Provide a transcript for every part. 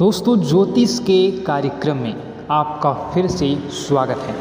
दोस्तों, ज्योतिष के कार्यक्रम में आपका फिर से स्वागत है।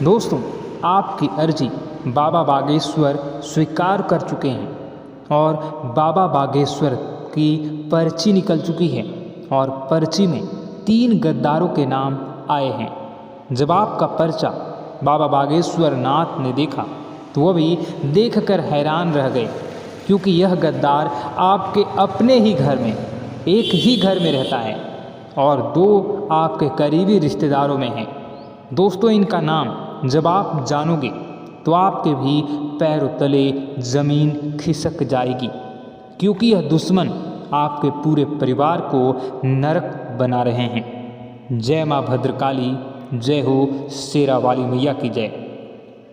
दोस्तों, आपकी अर्जी बाबा बागेश्वर स्वीकार कर चुके हैं और बाबा बागेश्वर की पर्ची निकल चुकी है और पर्ची में 3 गद्दारों के नाम आए हैं। जब आपका पर्चा बाबा बागेश्वर नाथ ने देखा तो वह भी देखकर हैरान रह गए, क्योंकि यह गद्दार आपके अपने ही घर में, एक ही घर में रहता है और 2 आपके करीबी रिश्तेदारों में हैं। दोस्तों, इनका नाम जब आप जानोगे तो आपके भी पैरों तले ज़मीन खिसक जाएगी, क्योंकि यह दुश्मन आपके पूरे परिवार को नरक बना रहे हैं। जय माँ भद्रकाली, जय हो शेरा वाली मैया की जय।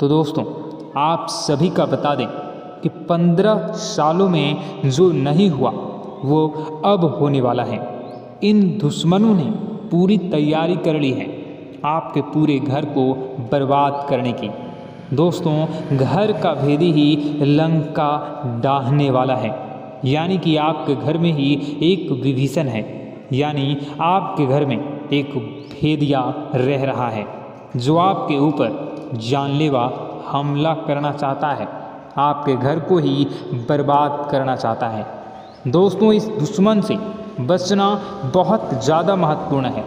तो दोस्तों, आप सभी का बता दें कि 15 सालों में जो नहीं हुआ वो अब होने वाला है। इन दुश्मनों ने पूरी तैयारी कर ली है आपके पूरे घर को बर्बाद करने की। दोस्तों, घर का भेदी ही लंका डाहने वाला है, यानी कि आपके घर में ही एक विभीषण है, यानी आपके घर में एक भेदिया रह रहा है जो आपके ऊपर जानलेवा हमला करना चाहता है, आपके घर को ही बर्बाद करना चाहता है। दोस्तों, इस दुश्मन से बचना बहुत ज़्यादा महत्वपूर्ण है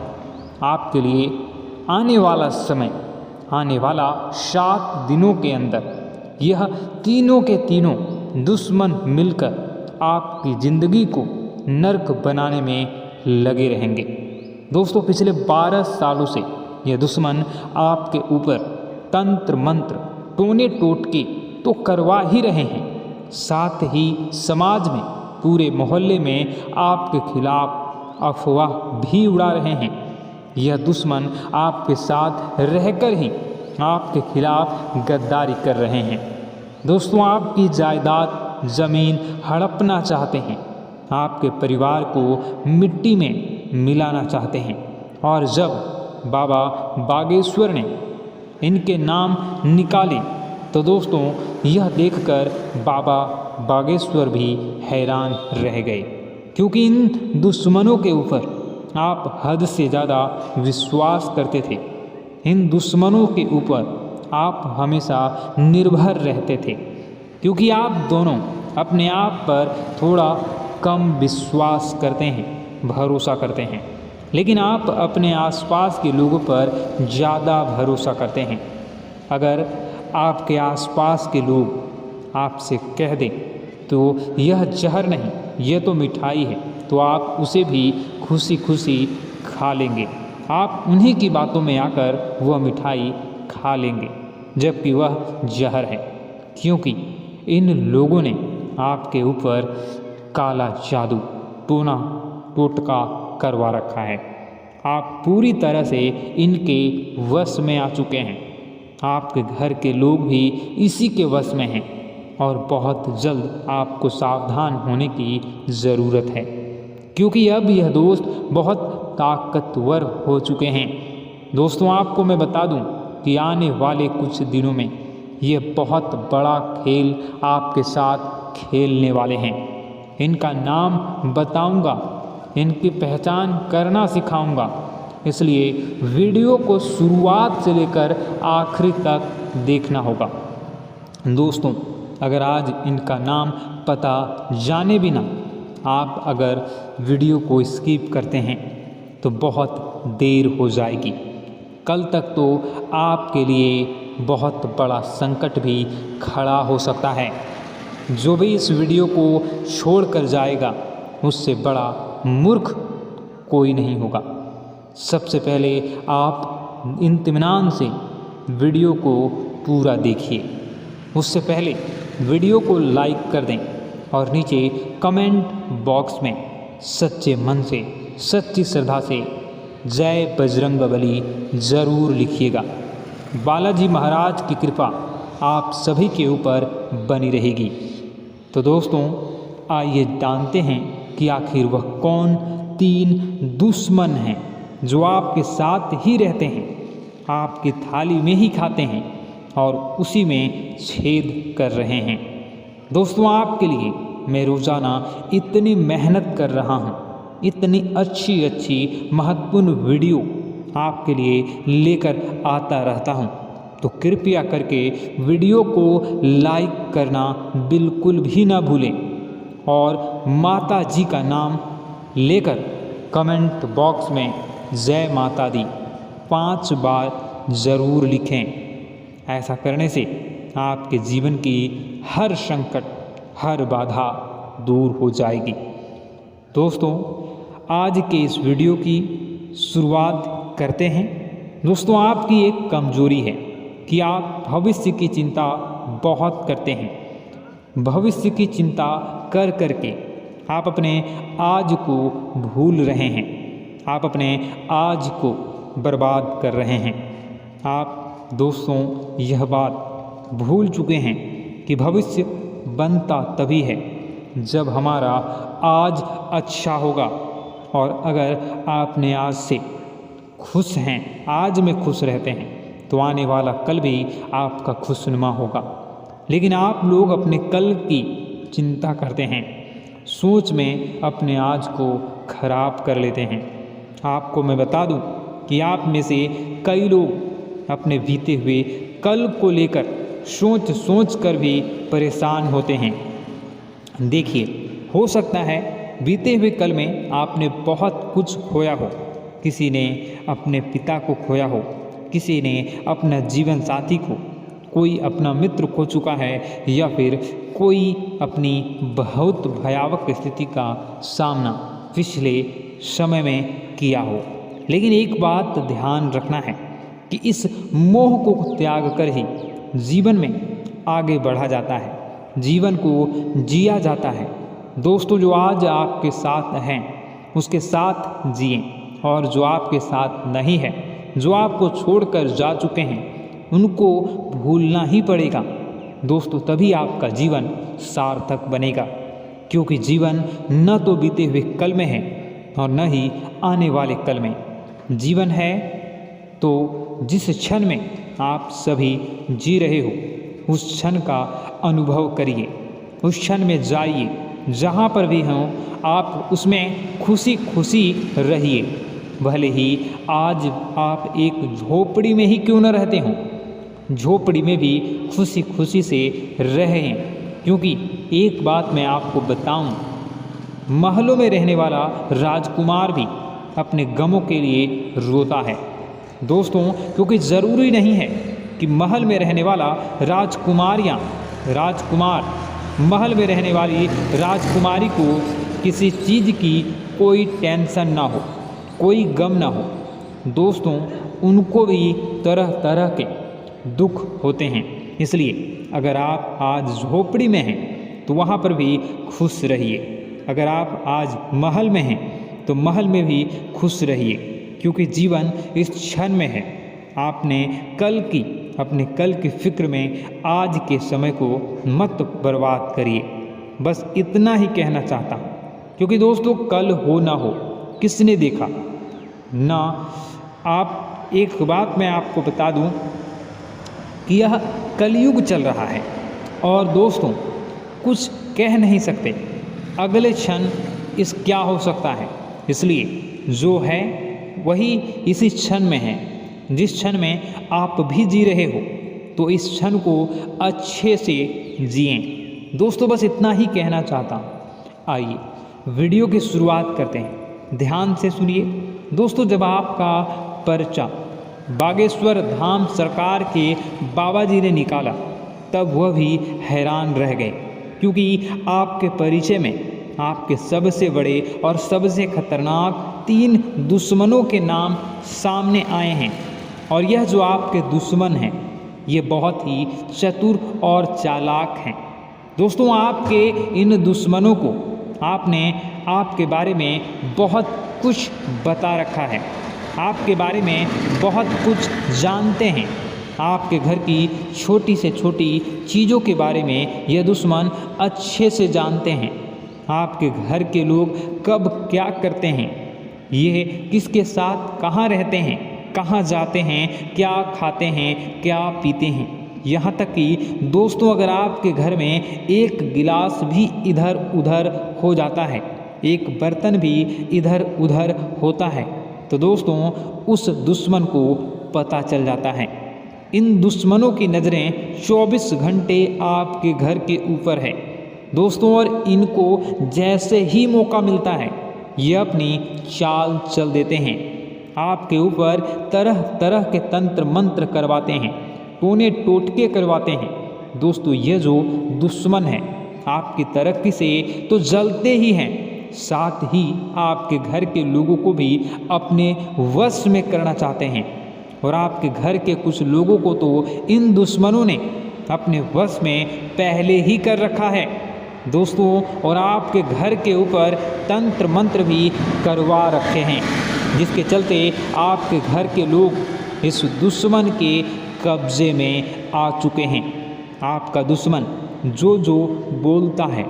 आपके लिए। आने वाला समय, आने वाला 7 दिनों के अंदर यह तीनों के तीनों दुश्मन मिलकर आपकी ज़िंदगी को नर्क बनाने में लगे रहेंगे। दोस्तों, पिछले 12 सालों से यह दुश्मन आपके ऊपर तंत्र मंत्र टोने टोटके तो करवा ही रहे हैं, साथ ही समाज में, पूरे मोहल्ले में आपके खिलाफ अफवाह भी उड़ा रहे हैं। यह दुश्मन आपके साथ रहकर ही आपके खिलाफ गद्दारी कर रहे हैं। दोस्तों, आपकी जायदाद ज़मीन हड़पना चाहते हैं, आपके परिवार को मिट्टी में मिलाना चाहते हैं। और जब बाबा बागेश्वर ने इनके नाम निकाले तो दोस्तों, यह देखकर बाबा बागेश्वर भी हैरान रह गए, क्योंकि इन दुश्मनों के ऊपर आप हद से ज़्यादा विश्वास करते थे। इन दुश्मनों के ऊपर आप हमेशा निर्भर रहते थे, क्योंकि आप दोनों अपने आप पर थोड़ा कम विश्वास करते हैं, भरोसा करते हैं, लेकिन आप अपने आसपास के लोगों पर ज़्यादा भरोसा करते हैं। अगर आपके आसपास के लोग आपसे कह दें तो यह जहर नहीं, यह तो मिठाई है, तो आप उसे भी खुशी खुशी खा लेंगे। आप उन्हीं की बातों में आकर वह मिठाई खा लेंगे, जबकि वह जहर है, क्योंकि इन लोगों ने आपके ऊपर काला जादू, टोना टोटका करवा रखा है। आप पूरी तरह से इनके वश में आ चुके हैं। आपके घर के लोग भी इसी के वश में हैं और बहुत जल्द आपको सावधान होने की ज़रूरत है, क्योंकि अब यह दोस्त बहुत ताकतवर हो चुके हैं। दोस्तों, आपको मैं बता दूं कि आने वाले कुछ दिनों में ये बहुत बड़ा खेल आपके साथ खेलने वाले हैं। इनका नाम बताऊंगा, इनकी पहचान करना सिखाऊंगा, इसलिए वीडियो को शुरुआत से लेकर आखिरी तक देखना होगा। दोस्तों, अगर आज इनका नाम पता जाने बिना आप अगर वीडियो को स्किप करते हैं तो बहुत देर हो जाएगी। कल तक तो आपके लिए बहुत बड़ा संकट भी खड़ा हो सकता है। जो भी इस वीडियो को छोड़कर जाएगा उससे बड़ा मूर्ख कोई नहीं होगा। सबसे पहले आप इत्मीनान से वीडियो को पूरा देखिए। उससे पहले वीडियो को लाइक कर दें और नीचे कमेंट बॉक्स में सच्चे मन से, सच्ची श्रद्धा से जय बजरंगबली ज़रूर लिखिएगा। बालाजी महाराज की कृपा आप सभी के ऊपर बनी रहेगी। तो दोस्तों, आइए जानते हैं कि आखिर वह कौन 3 दुश्मन हैं जो आपके साथ ही रहते हैं, आपकी थाली में ही खाते हैं और उसी में छेद कर रहे हैं। दोस्तों, आपके लिए मैं रोज़ाना इतनी मेहनत कर रहा हूँ, इतनी अच्छी अच्छी महत्वपूर्ण वीडियो आपके लिए लेकर आता रहता हूँ। तो कृपया करके वीडियो को लाइक करना बिल्कुल भी ना भूलें और माता जी का नाम लेकर कमेंट बॉक्स में जय माता दी 5 बार ज़रूर लिखें। ऐसा करने से आपके जीवन की हर संकट, हर बाधा दूर हो जाएगी। दोस्तों, आज के इस वीडियो की शुरुआत करते हैं। दोस्तों, आपकी एक कमजोरी है कि आप भविष्य की चिंता बहुत करते हैं। भविष्य की चिंता कर करके आप अपने आज को भूल रहे हैं। आप अपने आज को बर्बाद कर रहे हैं। आप दोस्तों यह बात भूल चुके हैं कि भविष्य बनता तभी है जब हमारा आज अच्छा होगा। और अगर आपने आज से खुश हैं, आज में खुश रहते हैं, तो आने वाला कल भी आपका खुशनुमा होगा। लेकिन आप लोग अपने कल की चिंता करते हैं, सोच में अपने आज को खराब कर लेते हैं। आपको मैं बता दूं कि आप में से कई लोग अपने बीते हुए कल को लेकर सोच सोच कर भी परेशान होते हैं। देखिए, हो सकता है बीते हुए कल में आपने बहुत कुछ खोया हो। किसी ने अपने पिता को खोया हो, किसी ने अपना जीवन साथी को, कोई अपना मित्र खो चुका है, या फिर कोई अपनी बहुत भयावह स्थिति का सामना पिछले समय में किया हो। लेकिन एक बात ध्यान रखना है कि इस मोह को त्याग कर ही जीवन में आगे बढ़ा जाता है, जीवन को जिया जाता है। दोस्तों, जो आज आपके साथ हैं उसके साथ जिएं, और जो आपके साथ नहीं है, जो आपको छोड़कर जा चुके हैं, उनको भूलना ही पड़ेगा। दोस्तों, तभी आपका जीवन सार्थक बनेगा, क्योंकि जीवन न तो बीते हुए कल में है और न ही आने वाले कल में। जीवन है तो जिस क्षण में आप सभी जी रहे हो उस क्षण का अनुभव करिए, उस क्षण में जाइए। जहाँ पर भी हों आप उसमें खुशी खुशी रहिए। भले ही आज आप एक झोपड़ी में ही क्यों न रहते हों, झोपड़ी में भी खुशी खुशी से रहें। क्योंकि एक बात मैं आपको बताऊं, महलों में रहने वाला राजकुमार भी अपने गमों के लिए रोता है। दोस्तों, क्योंकि ज़रूरी नहीं है कि महल में रहने वाला राजकुमार महल में रहने वाली राजकुमारी को किसी चीज़ की कोई टेंशन ना हो, कोई गम ना हो। दोस्तों, उनको भी तरह तरह के दुख होते हैं। इसलिए अगर आप आज झोपड़ी में हैं तो वहाँ पर भी खुश रहिए। अगर आप आज महल में हैं तो महल में भी खुश रहिए, क्योंकि जीवन इस क्षण में है। आपने अपने कल की फिक्र में आज के समय को मत बर्बाद करिए। बस इतना ही कहना चाहता हूँ, क्योंकि दोस्तों कल हो ना हो किसने देखा ना। आप एक बात मैं आपको बता दूं कि यह कलयुग चल रहा है और दोस्तों कुछ कह नहीं सकते अगले क्षण इस क्या हो सकता है। इसलिए जो है वही इसी क्षण में है। जिस क्षण में आप भी जी रहे हो तो इस क्षण को अच्छे से जिएं। दोस्तों, बस इतना ही कहना चाहता हूँ। आइए वीडियो की शुरुआत करते हैं, ध्यान से सुनिए। दोस्तों, जब आपका पर्चा बागेश्वर धाम सरकार के बाबा जी ने निकाला तब वह भी हैरान रह गए, क्योंकि आपके परिचय में आपके सबसे बड़े और सबसे खतरनाक 3 दुश्मनों के नाम सामने आए हैं। और यह जो आपके दुश्मन हैं ये बहुत ही चतुर और चालाक हैं। दोस्तों, आपके इन दुश्मनों को आपने आपके बारे में बहुत कुछ बता रखा है, आपके बारे में बहुत कुछ जानते हैं। आपके घर की छोटी से छोटी चीज़ों के बारे में यह दुश्मन अच्छे से जानते हैं। आपके घर के लोग कब क्या करते हैं, ये किसके साथ कहाँ रहते हैं, कहाँ जाते हैं, क्या खाते हैं, क्या पीते हैं। यहाँ तक कि दोस्तों अगर आपके घर में एक गिलास भी इधर उधर हो जाता है एक बर्तन भी इधर उधर होता है तो दोस्तों उस दुश्मन को पता चल जाता है। इन दुश्मनों की नज़रें 24 घंटे आपके घर के ऊपर है दोस्तों, और इनको जैसे ही मौका मिलता है ये अपनी चाल चल देते हैं। आपके ऊपर तरह तरह के तंत्र मंत्र करवाते हैं, टोने टोटके करवाते हैं। दोस्तों ये जो दुश्मन है आपकी तरक्की से तो जलते ही हैं, साथ ही आपके घर के लोगों को भी अपने वश में करना चाहते हैं। और आपके घर के कुछ लोगों को तो इन दुश्मनों ने अपने वश में पहले ही कर रखा है दोस्तों, और आपके घर के ऊपर तंत्र मंत्र भी करवा रखे हैं, जिसके चलते आपके घर के लोग इस दुश्मन के कब्जे में आ चुके हैं। आपका दुश्मन जो जो बोलता है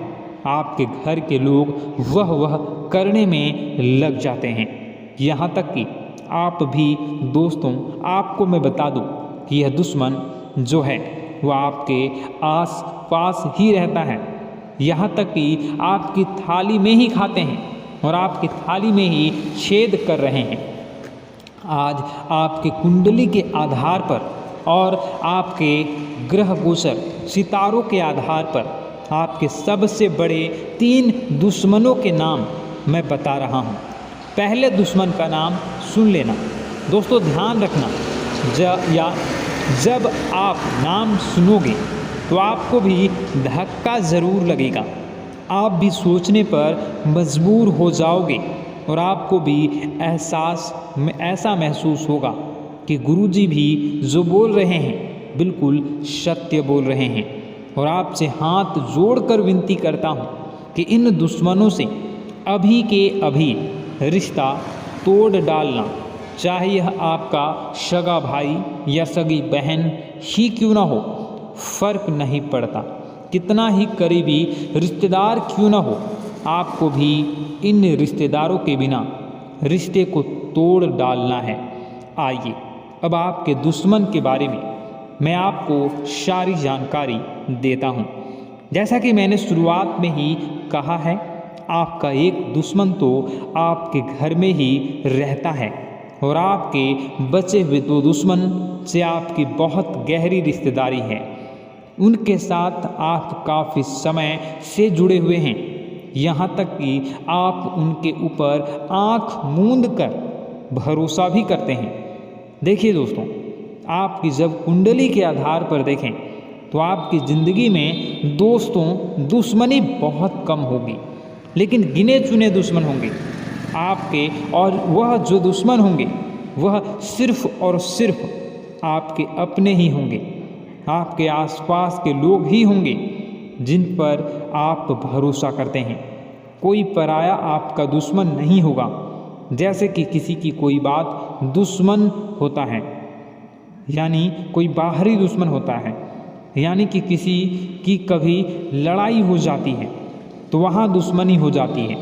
आपके घर के लोग वह करने में लग जाते हैं। यहाँ तक कि आप भी दोस्तों, आपको मैं बता दूं कि यह दुश्मन जो है वह आपके आस पास ही रहता है। यहाँ तक कि आपकी थाली में ही खाते हैं और आपकी थाली में ही छेद कर रहे हैं। आज आपकी कुंडली के आधार पर और आपके ग्रह गोचर सितारों के आधार पर आपके सबसे बड़े 3 दुश्मनों के नाम मैं बता रहा हूँ। पहले दुश्मन का नाम सुन लेना दोस्तों, ध्यान रखना। जब आप नाम सुनोगे तो आपको भी धक्का ज़रूर लगेगा, आप भी सोचने पर मजबूर हो जाओगे और आपको भी ऐसा महसूस होगा कि गुरुजी भी जो बोल रहे हैं बिल्कुल सत्य बोल रहे हैं। और आपसे हाथ जोड़कर विनती करता हूँ कि इन दुश्मनों से अभी के अभी रिश्ता तोड़ डालना, चाहे यह आपका सगा भाई या सगी बहन ही क्यों ना हो, फर्क नहीं पड़ता, कितना ही करीबी रिश्तेदार क्यों ना हो, आपको भी इन रिश्तेदारों के बिना रिश्ते को तोड़ डालना है। आइए अब आपके दुश्मन के बारे में मैं आपको सारी जानकारी देता हूँ। जैसा कि मैंने शुरुआत में ही कहा है, आपका एक दुश्मन तो आपके घर में ही रहता है और आपके बचे हुए 2 दुश्मन से आपकी बहुत गहरी रिश्तेदारी है। उनके साथ आप काफ़ी समय से जुड़े हुए हैं, यहाँ तक कि आप उनके ऊपर आँख मूंद कर भरोसा भी करते हैं। देखिए दोस्तों, आपकी जब कुंडली के आधार पर देखें तो आपकी ज़िंदगी में दोस्तों दुश्मनी बहुत कम होगी, लेकिन गिने चुने दुश्मन होंगे आपके, और वह जो दुश्मन होंगे वह सिर्फ और सिर्फ आपके अपने ही होंगे, आपके आसपास के लोग ही होंगे जिन पर आप भरोसा करते हैं। कोई पराया आपका दुश्मन नहीं होगा। जैसे कि किसी की कोई बात दुश्मन होता है, यानी कोई बाहरी दुश्मन होता है, यानी कि किसी की कभी लड़ाई हो जाती है तो वहाँ दुश्मनी हो जाती है।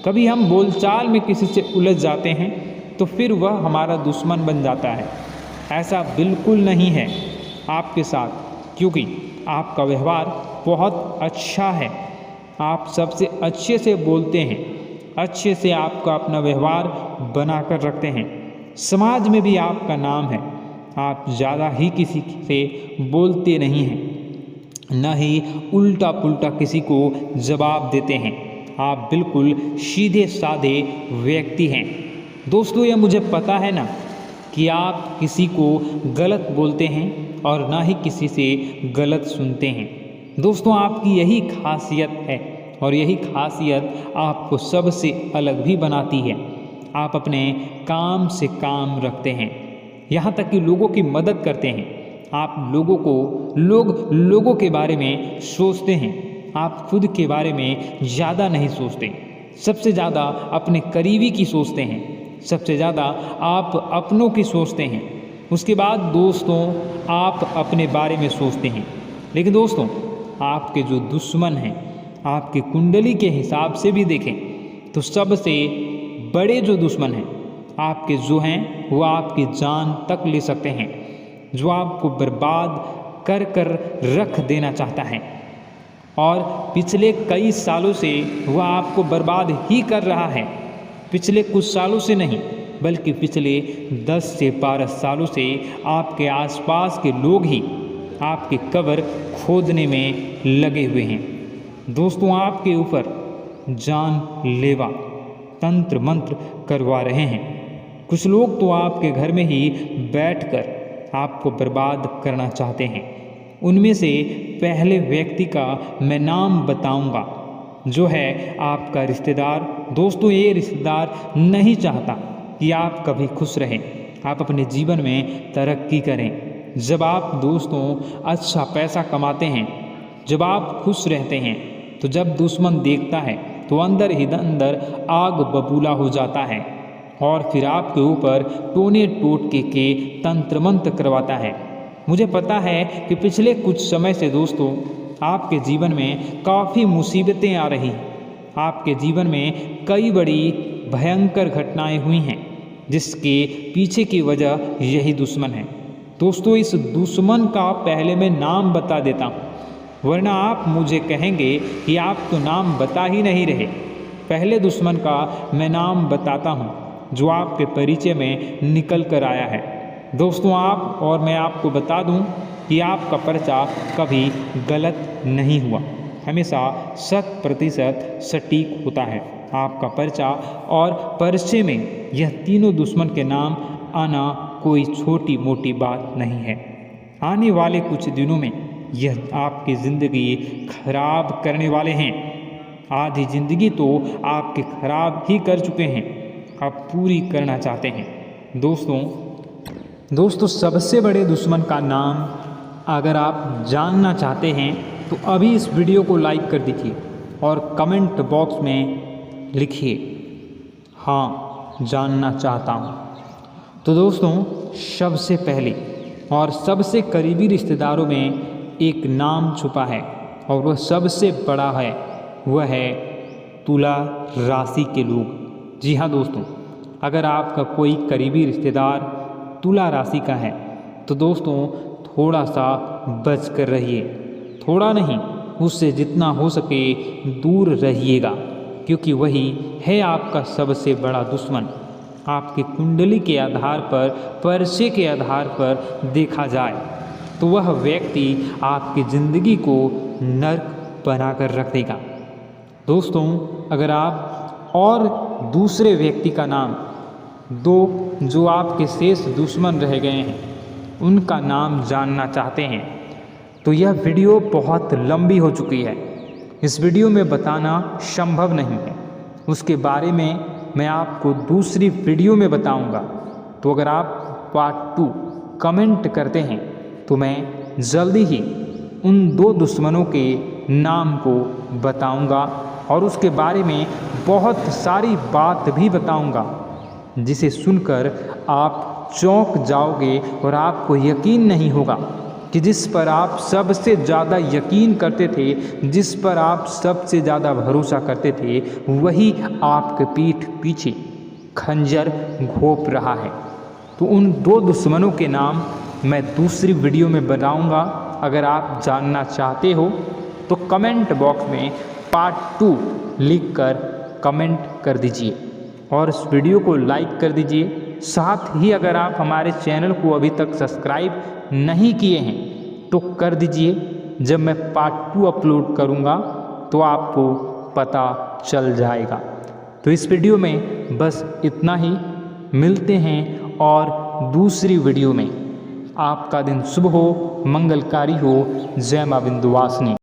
कभी हम बोलचाल में किसी से उलझ जाते हैं तो फिर वह हमारा दुश्मन बन जाता है। ऐसा बिल्कुल नहीं है आपके साथ, क्योंकि आपका व्यवहार बहुत अच्छा है, आप सबसे अच्छे से बोलते हैं, अच्छे से आपका अपना व्यवहार बना कर रखते हैं। समाज में भी आपका नाम है, आप ज़्यादा ही किसी से बोलते नहीं हैं, न ही उल्टा पुल्टा किसी को जवाब देते हैं। आप बिल्कुल सीधे साधे व्यक्ति हैं। दोस्तों यह मुझे पता है ना कि आप किसी को गलत बोलते हैं और ना ही किसी से गलत सुनते हैं। दोस्तों आपकी यही खासियत है और यही खासियत आपको सबसे अलग भी बनाती है। आप अपने काम से काम रखते हैं, यहाँ तक कि लोगों की मदद करते हैं। आप लोगों के बारे में सोचते हैं, आप खुद के बारे में ज़्यादा नहीं सोचते, सबसे ज़्यादा अपने करीबी की सोचते हैं, सबसे ज़्यादा आप अपनों की सोचते हैं। उसके बाद दोस्तों आप अपने बारे में सोचते हैं। लेकिन दोस्तों आपके जो दुश्मन हैं, आपकी कुंडली के हिसाब से भी देखें तो सबसे बड़े जो दुश्मन हैं आपके जो हैं वो आपकी जान तक ले सकते हैं, जो आपको बर्बाद कर कर रख देना चाहता है। और पिछले कई सालों से वह आपको बर्बाद ही कर रहा है। पिछले कुछ सालों से नहीं, बल्कि पिछले 10 से 12 सालों से आपके आसपास के लोग ही आपकी कब्र खोदने में लगे हुए हैं। दोस्तों, आपके ऊपर जानलेवा तंत्र मंत्र करवा रहे हैं। कुछ लोग तो आपके घर में ही बैठकर आपको बर्बाद करना चाहते हैं। उनमें से पहले व्यक्ति का मैं नाम बताऊंगा, जो है आपका रिश्तेदार। दोस्तों, ये रिश्तेदार नहीं चाहता कि आप कभी खुश रहें, आप अपने जीवन में तरक्की करें। जब आप दोस्तों अच्छा पैसा कमाते हैं, जब आप खुश रहते हैं, तो जब दुश्मन देखता है तो अंदर ही अंदर आग बबूला हो जाता है और फिर आपके ऊपर टोने टोटके के तंत्र मंत्र करवाता है। मुझे पता है कि पिछले कुछ समय से दोस्तों आपके जीवन में काफ़ी मुसीबतें आ रही हैं। आपके जीवन में कई बड़ी भयंकर घटनाएं हुई हैं, जिसके पीछे की वजह यही दुश्मन है। दोस्तों, इस दुश्मन का पहले मैं नाम बता देता हूँ, वरना आप मुझे कहेंगे कि आप तो नाम बता ही नहीं रहे। पहले दुश्मन का मैं नाम बताता हूँ, जो आपके परिचय में निकल कर आया है। दोस्तों, आप और मैं आपको बता दूं कि आपका पर्चा कभी गलत नहीं हुआ, हमेशा 100% सटीक होता है आपका पर्चा। और पर्चे में यह तीनों दुश्मन के नाम आना कोई छोटी मोटी बात नहीं है। आने वाले कुछ दिनों में यह आपकी ज़िंदगी खराब करने वाले हैं। आधी ज़िंदगी तो आपके खराब ही कर चुके हैं, अब पूरी करना चाहते हैं। दोस्तों, सबसे बड़े दुश्मन का नाम अगर आप जानना चाहते हैं तो अभी इस वीडियो को लाइक कर दीजिए और कमेंट बॉक्स में लिखिए, हाँ जानना चाहता हूँ। तो दोस्तों, सबसे पहले और सबसे करीबी रिश्तेदारों में एक नाम छुपा है और वह सबसे बड़ा है, वह है तुला राशि के लोग। जी हाँ दोस्तों, अगर आपका कोई करीबी रिश्तेदार तुला राशि का है तो दोस्तों थोड़ा सा बच कर रहिए। थोड़ा नहीं, उससे जितना हो सके दूर रहिएगा, क्योंकि वही है आपका सबसे बड़ा दुश्मन। आपकी कुंडली के आधार पर, पर्चे के आधार पर देखा जाए तो वह व्यक्ति आपकी ज़िंदगी को नर्क बनाकर रख देगा। दोस्तों, अगर आप और दूसरे व्यक्ति का नाम, दो जो आपके शेष दुश्मन रह गए हैं, उनका नाम जानना चाहते हैं तो यह वीडियो बहुत लंबी हो चुकी है, इस वीडियो में बताना संभव नहीं है। उसके बारे में मैं आपको दूसरी वीडियो में बताऊंगा। तो अगर आप पार्ट 2 कमेंट करते हैं तो मैं जल्दी ही उन 2 दुश्मनों के नाम को बताऊंगा और उसके बारे में बहुत सारी बात भी बताऊंगा, जिसे सुनकर आप चौंक जाओगे और आपको यकीन नहीं होगा कि जिस पर आप सबसे ज़्यादा यकीन करते थे, जिस पर आप सबसे ज़्यादा भरोसा करते थे, वही आपके पीठ पीछे खंजर घोंप रहा है। तो उन 2 दुश्मनों के नाम मैं दूसरी वीडियो में बताऊंगा। अगर आप जानना चाहते हो तो कमेंट बॉक्स में पार्ट 2 लिखकर कमेंट कर दीजिए और इस वीडियो को लाइक कर दीजिए। साथ ही अगर आप हमारे चैनल को अभी तक सब्सक्राइब नहीं किए हैं तो कर दीजिए। जब मैं पार्ट 2 अपलोड करूंगा तो आपको पता चल जाएगा। तो इस वीडियो में बस इतना ही, मिलते हैं और दूसरी वीडियो में। आपका दिन शुभ हो, मंगलकारी हो। जय मां विंध्यवासिनी।